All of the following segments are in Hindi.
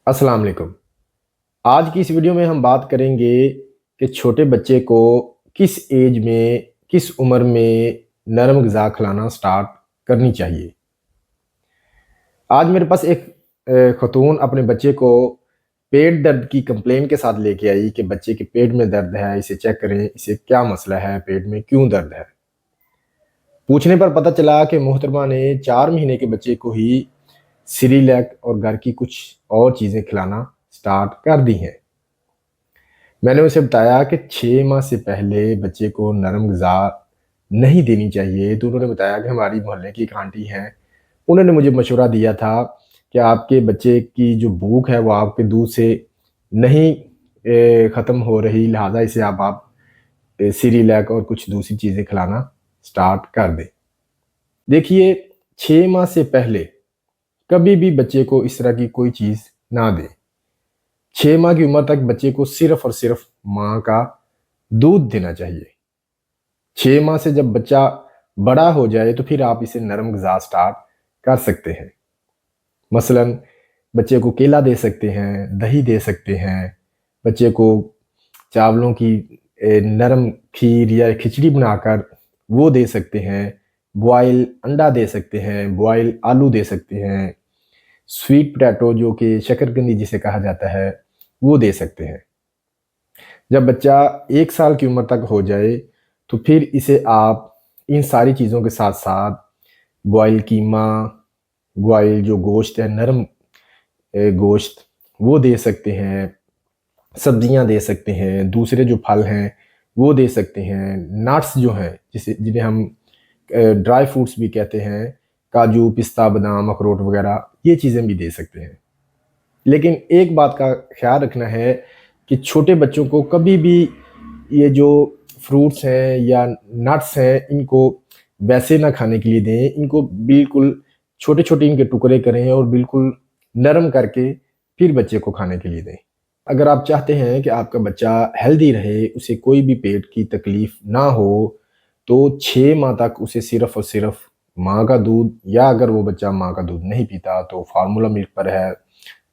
अस्सलाम वालेकुम। आज की इस वीडियो में हम बात करेंगे कि छोटे बच्चे को किस एज में, किस उम्र में नरम ग़िज़ा खिलाना स्टार्ट करनी चाहिए। आज मेरे पास एक ख़तून अपने बच्चे को पेट दर्द की कंप्लेन के साथ लेके आई कि बच्चे के पेट में दर्द है, इसे चेक करें, इसे क्या मसला है, पेट में क्यों दर्द है। पूछने पर पता चला कि मोहतरमा ने 4 महीने के बच्चे को ही सेरेलैक और घर की कुछ और चीज़ें खिलाना स्टार्ट कर दी हैं। मैंने उसे बताया कि 6 माह से पहले बच्चे को नरम ग़िज़ा नहीं देनी चाहिए, तो उन्होंने बताया कि हमारी मोहल्ले की एक आंटी हैं, उन्होंने मुझे मशवरा दिया था कि आपके बच्चे की जो भूख है वो आपके दूध से नहीं ख़त्म हो रही, लिहाज़ा इसे अब आप सेरेलैक और कुछ दूसरी चीज़ें खिलाना स्टार्ट कर दें। देखिए, 6 माह से पहले कभी भी बच्चे को इस तरह की कोई चीज़ ना दें। 6 माह की उम्र तक बच्चे को सिर्फ़ और सिर्फ़ माँ का दूध देना चाहिए। 6 माह से जब बच्चा बड़ा हो जाए तो फिर आप इसे नरम ग़िज़ा स्टार्ट कर सकते हैं। मसलन बच्चे को केला दे सकते हैं, दही दे सकते हैं, बच्चे को चावलों की नरम खीर या खिचड़ी बनाकर वो दे सकते हैं, बॉयल अंडा दे सकते हैं, बॉयल आलू दे सकते हैं, स्वीट पोटैटो जो कि शकरकंदी जिसे कहा जाता है, वो दे सकते हैं। जब बच्चा 1 साल की उम्र तक हो जाए, तो फिर इसे आप इन सारी चीज़ों के साथ-साथ बॉयल कीमा, बॉयल जो गोश्त है नरम गोश्त वो दे सकते हैं, सब्जियाँ दे सकते हैं, दूसरे जो फल हैं वो दे सकते हैं, नट्स जो हैं जिन्हें हम ड्राई फ्रूट्स भी कहते हैं, काजू, पिस्ता, बादाम, अखरोट वगैरह ये चीज़ें भी दे सकते हैं। लेकिन एक बात का ख़्याल रखना है कि छोटे बच्चों को कभी भी ये जो फ्रूट्स हैं या नट्स हैं, इनको वैसे ना खाने के लिए दें। इनको बिल्कुल छोटे-छोटे इनके टुकड़े करें और बिल्कुल नरम करके फिर बच्चे को खाने के लिए दें। अगर आप चाहते हैं कि आपका बच्चा हेल्दी रहे, उसे कोई भी पेट की तकलीफ़ ना हो, तो 6 माह तक उसे सिर्फ़ और सिर्फ़ माँ का दूध, या अगर वो बच्चा माँ का दूध नहीं पीता तो फ़ॉर्मूला मिल्क पर है,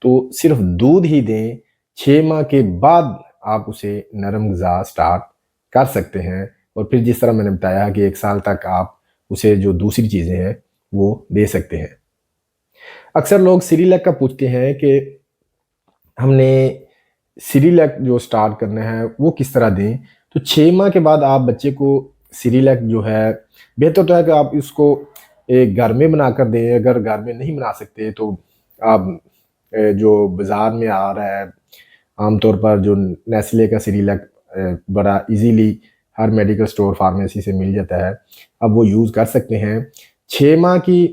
तो सिर्फ दूध ही दें। 6 माह के बाद आप उसे नरम ग़िज़ा स्टार्ट कर सकते हैं और फिर जिस तरह मैंने बताया कि 1 साल तक आप उसे जो दूसरी चीज़ें हैं, वो दे सकते हैं। अक्सर लोग सेरेलैक का पूछते हैं कि हमने सेरेलैक जो स्टार्ट करना है, वो किस तरह दें? तो 6 माह के बाद आप बच्चे को सेरेलैक जो है, बेहतर तो है कि आप इसको एक घर में बनाकर दें। अगर घर में नहीं बना सकते तो आप जो बाज़ार में आ रहा है आमतौर पर जो नेस्ले का सेरेलैक बड़ा ईज़िली हर मेडिकल स्टोर फार्मेसी से मिल जाता है, आप वो यूज़ कर सकते हैं। 6 माह की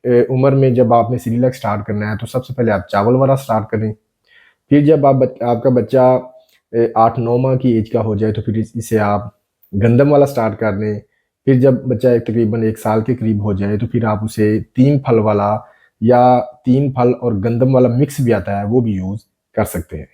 उम्र में जब आपने सेरेलैक स्टार्ट करना है तो सबसे पहले आप चावल वाला स्टार्ट करें। फिर जब आपका बच्चा 8-9 माह की एज का हो जाए तो फिर इसे आप गंदम वाला स्टार्ट कर दें। फिर जब बच्चा तकरीबन 1 साल के करीब हो जाए तो फिर आप उसे 3 फल वाला या 3 फल और गंदम वाला मिक्स भी आता है, वो भी यूज़ कर सकते हैं।